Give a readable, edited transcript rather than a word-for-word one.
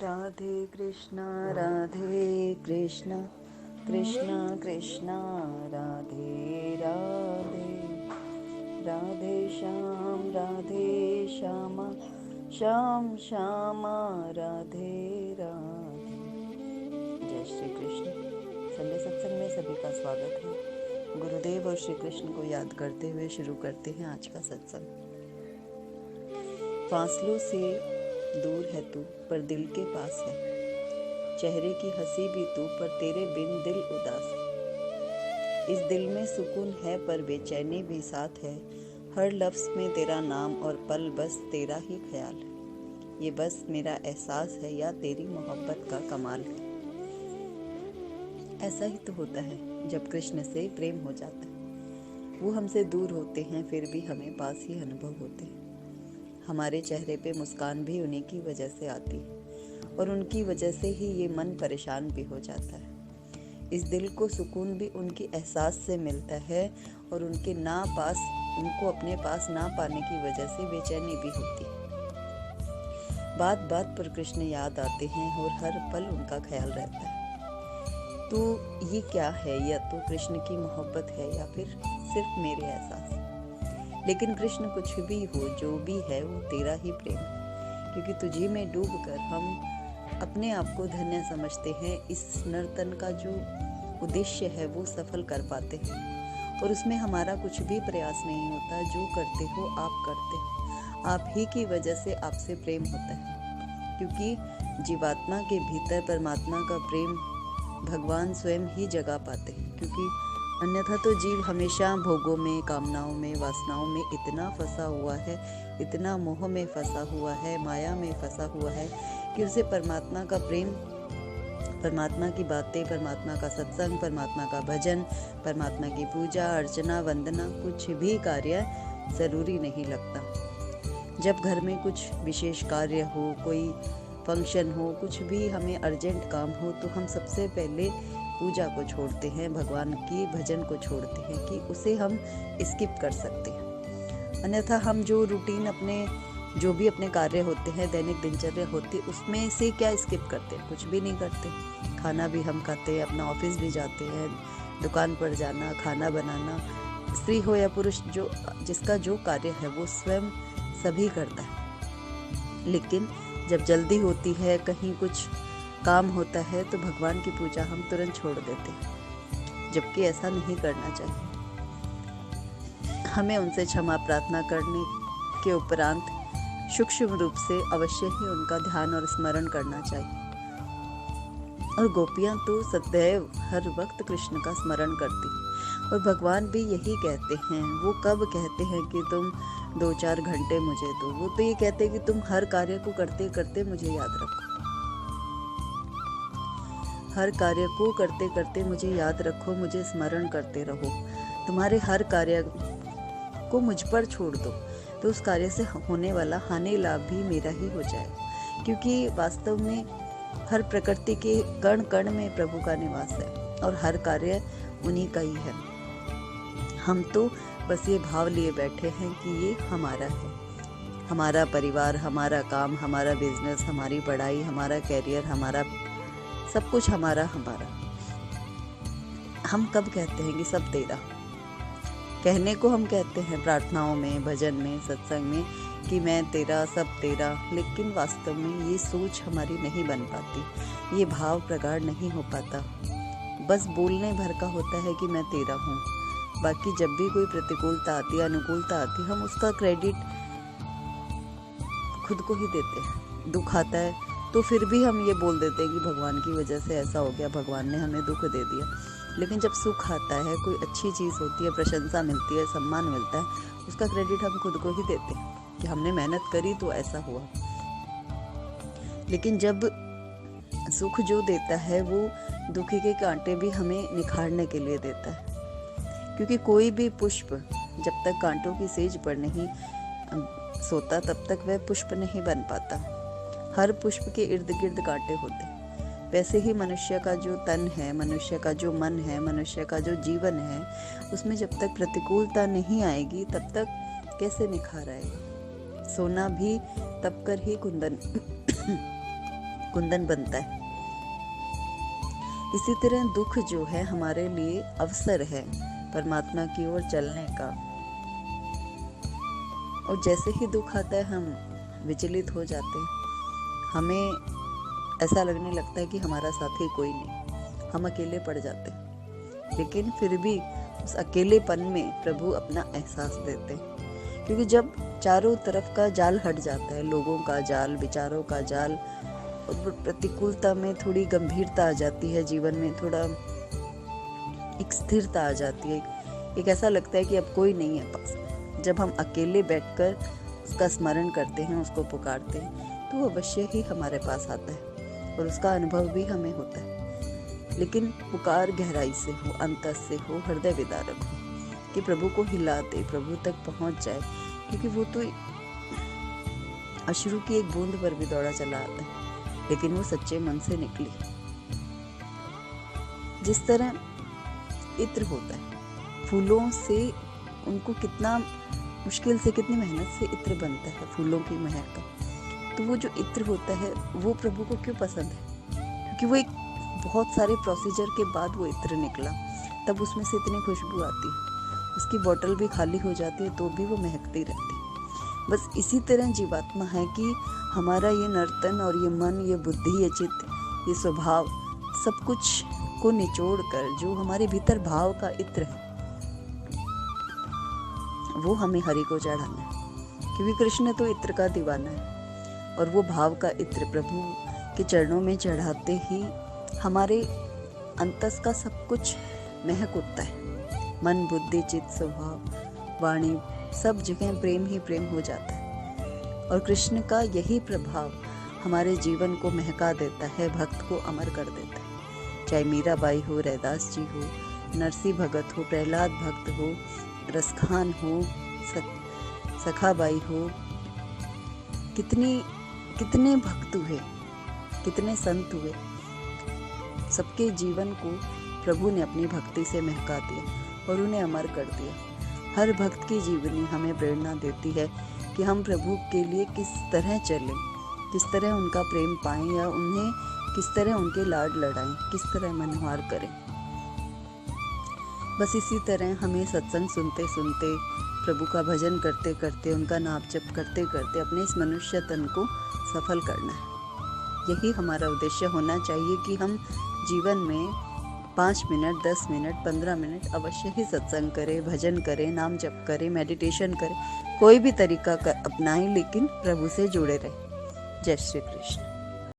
राधे कृष्णा कृष्ण कृष्ण राधे राधे, राधे श्याम श्याम श्याम राधे राधे। जय श्री कृष्ण। संडे सत्संग में सभी का स्वागत है। गुरुदेव और श्री कृष्ण को याद करते हुए शुरू करते हैं आज का सत्संग। फासलों से दूर है तू पर दिल के पास है, चेहरे की हंसी भी तू पर तेरे बिन दिल उदास है। इस दिल में सुकून है पर बेचैनी भी साथ है, हर लफ्ज़ में तेरा नाम और पल बस तेरा ही ख्याल है। ये बस मेरा एहसास है या तेरी मोहब्बत का कमाल है। ऐसा ही तो होता है जब कृष्ण से प्रेम हो जाता है। वो हमसे दूर होते हैं फिर भी हमें पास ही अनुभव होते हैं। हमारे चेहरे पे मुस्कान भी उन्हीं की वजह से आती है और उनकी वजह से ही ये मन परेशान भी हो जाता है। इस दिल को सुकून भी उनके एहसास से मिलता है और उनको अपने पास ना पाने की वजह से बेचैनी भी होती है। बात बात पर कृष्ण याद आते हैं और हर पल उनका ख्याल रहता है। तो ये क्या है, या तो कृष्ण की मोहब्बत है या फिर सिर्फ मेरे एहसास। लेकिन कृष्ण कुछ भी हो, जो भी है वो तेरा ही प्रेम है, क्योंकि तुझी में डूबकर हम अपने आप को धन्य समझते हैं। इस नर्तन का जो उद्देश्य है वो सफल कर पाते हैं और उसमें हमारा कुछ भी प्रयास नहीं होता। जो करते हो आप करते हो, आप ही की वजह से आपसे प्रेम होता है, क्योंकि जीवात्मा के भीतर परमात्मा का प्रेम भगवान स्वयं ही जगा पाते हैं। क्योंकि अन्यथा तो जीव हमेशा भोगों में, कामनाओं में, वासनाओं में इतना फंसा हुआ है, इतना मोह में फंसा हुआ है, माया में फंसा हुआ है कि उसे परमात्मा का प्रेम, परमात्मा की बातें, परमात्मा का सत्संग, परमात्मा का भजन, परमात्मा की पूजा अर्चना वंदना कुछ भी कार्य ज़रूरी नहीं लगता। जब घर में कुछ विशेष कार्य हो, कोई फंक्शन हो, कुछ भी हमें अर्जेंट काम हो, तो हम सबसे पहले पूजा को छोड़ते हैं, भगवान की भजन को छोड़ते हैं कि उसे हम स्किप कर सकते हैं। अन्यथा हम जो रूटीन जो भी अपने कार्य होते हैं, दैनिक दिनचर्या होती है, उसमें से क्या स्किप करते हैं? कुछ भी नहीं करते। खाना भी हम खाते हैं, अपना ऑफिस भी जाते हैं, दुकान पर जाना, खाना बनाना, स्त्री हो या पुरुष, जिसका जो कार्य है वो स्वयं सभी करता है। लेकिन जब जल्दी होती है, कहीं कुछ काम होता है, तो भगवान की पूजा हम तुरंत छोड़ देते हैं, जबकि ऐसा नहीं करना चाहिए। हमें उनसे क्षमा प्रार्थना करने के उपरांत सूक्ष्म रूप से अवश्य ही उनका ध्यान और स्मरण करना चाहिए। और गोपियां तो सदैव हर वक्त कृष्ण का स्मरण करती हैं और भगवान भी यही कहते हैं। वो कब कहते हैं कि तुम 2-4 घंटे मुझे दो, वो तो ये कहते हैं कि तुम हर कार्य को करते करते मुझे याद रखो, हर कार्य को करते करते मुझे याद रखो, मुझे स्मरण करते रहो। तुम्हारे हर कार्य को मुझ पर छोड़ दो, तो उस कार्य से होने वाला हानि लाभ भी मेरा ही हो जाएगा। क्योंकि वास्तव में हर प्रकृति के कण कण में प्रभु का निवास है और हर कार्य उन्हीं का ही है। हम तो बस ये भाव लिए बैठे हैं कि ये हमारा है, हमारा परिवार, हमारा काम, हमारा बिजनेस, हमारी पढ़ाई, हमारा कैरियर, हमारा सब कुछ हमारा। हम कब कहते हैं कि सब तेरा? कहने को हम कहते हैं प्रार्थनाओं में, भजन में, सत्संग में कि मैं तेरा, सब तेरा, लेकिन वास्तव में ये सोच हमारी नहीं बन पाती, ये भाव प्रगाढ़ नहीं हो पाता। बस बोलने भर का होता है कि मैं तेरा हूँ। बाकी जब भी कोई प्रतिकूलता आती है, अनुकूलता आती है, हम उसका क्रेडिट खुद को ही देते हैं। दुख आता है तो फिर भी हम ये बोल देते हैं कि भगवान की वजह से ऐसा हो गया, भगवान ने हमें दुख दे दिया। लेकिन जब सुख आता है, कोई अच्छी चीज़ होती है, प्रशंसा मिलती है, सम्मान मिलता है, उसका क्रेडिट हम खुद को ही देते हैं कि हमने मेहनत करी तो ऐसा हुआ। लेकिन जब सुख जो देता है वो दुखी के कांटे भी हमें निखारने के लिए देता है। क्योंकि कोई भी पुष्प जब तक कांटों की सेज पर नहीं सोता, तब तक वह पुष्प नहीं बन पाता। हर पुष्प के इर्द गिर्द कांटे होते हैं। वैसे ही मनुष्य का जो तन है, मनुष्य का जो मन है, मनुष्य का जो जीवन है, उसमें जब तक प्रतिकूलता नहीं आएगी तब तक कैसे निखार आएगा। सोना भी तप कर ही कुंदन कुंदन बनता है। इसी तरह दुख जो है हमारे लिए अवसर है परमात्मा की ओर चलने का। और जैसे ही दुख आता है हम विचलित हो जाते हैं, हमें ऐसा लगने लगता है कि हमारा साथी कोई नहीं, हम अकेले पड़ जाते हैं। लेकिन फिर भी उस अकेलेपन में प्रभु अपना एहसास देते हैं, क्योंकि जब चारों तरफ का जाल हट जाता है, लोगों का जाल, विचारों का जाल, और प्रतिकूलता में थोड़ी गंभीरता आ जाती है, जीवन में थोड़ा एक स्थिरता आ जाती है, एक ऐसा लगता है कि अब कोई नहीं है पास। जब हम अकेले बैठकर उसका स्मरण करते हैं, उसको पुकारते हैं, तो वो अवश्य ही हमारे पास आता है और उसका अनुभव भी हमें होता है। लेकिन पुकार गहराई से हो, अंतस से हो, हृदय विदारक हो, कि प्रभु को हिला दे, प्रभु तक पहुंच जाए, क्योंकि वो तो अश्रु की एक बूंद पर भी दौड़ा चला आता है, लेकिन वो सच्चे मन से निकली। जिस तरह इत्र होता है, फूलों से उनको कितना मुश्किल से, कितनी मेहनत से इत्र बनता है, फूलों की महक का। तो वो जो इत्र होता है वो प्रभु को क्यों पसंद है? क्योंकि वो एक बहुत सारे प्रोसीजर के बाद वो इत्र निकला, तब उसमें से इतनी खुशबू आती है। उसकी बोतल भी खाली हो जाती है तो भी वो महकती रहती है। बस इसी तरह जीवात्मा है कि हमारा ये नर्तन और ये मन, ये बुद्धि, ये चित्त, ये स्वभाव, सब कुछ को निचोड़ कर जो हमारे भीतर भाव का इत्र है, वो हमें हरि को चढ़ाना है। क्योंकि कृष्ण तो इत्र का दीवाना है, और वो भाव का इत्र प्रभु के चरणों में चढ़ाते ही हमारे अंतस का सब कुछ महक उठता है। मन, बुद्धि, चित्त, स्वभाव, वाणी, सब जगह प्रेम ही प्रेम हो जाता है। और कृष्ण का यही प्रभाव हमारे जीवन को महका देता है, भक्त को अमर कर देता है। चाहे मीराबाई हो, रैदास जी हो, नरसिंह भगत हो, प्रहलाद भक्त हो, रसखान हो, सखाबाई हो, कितने भक्त हुए, कितने संत हुए, सबके जीवन को प्रभु ने अपनी भक्ति से महका दिया और उन्हें अमर कर दिया। हर भक्त की जीवनी हमें प्रेरणा देती है कि हम प्रभु के लिए किस तरह चलें, किस तरह उनका प्रेम पाएं, या उन्हें किस तरह उनके लाड लड़ाएं, किस तरह मनोहार करें। बस इसी तरह हमें सत्संग सुनते सुनते, प्रभु का भजन करते करते, उनका नाम जप करते करते अपने इस मनुष्य तन को सफल करना है। यही हमारा उद्देश्य होना चाहिए कि हम जीवन में 5 मिनट, 10 मिनट, 15 मिनट अवश्य ही सत्संग करें, भजन करें, नाम जप करें, मेडिटेशन करें, कोई भी तरीका अपनाएं, लेकिन प्रभु से जुड़े रहें। जय श्री कृष्ण।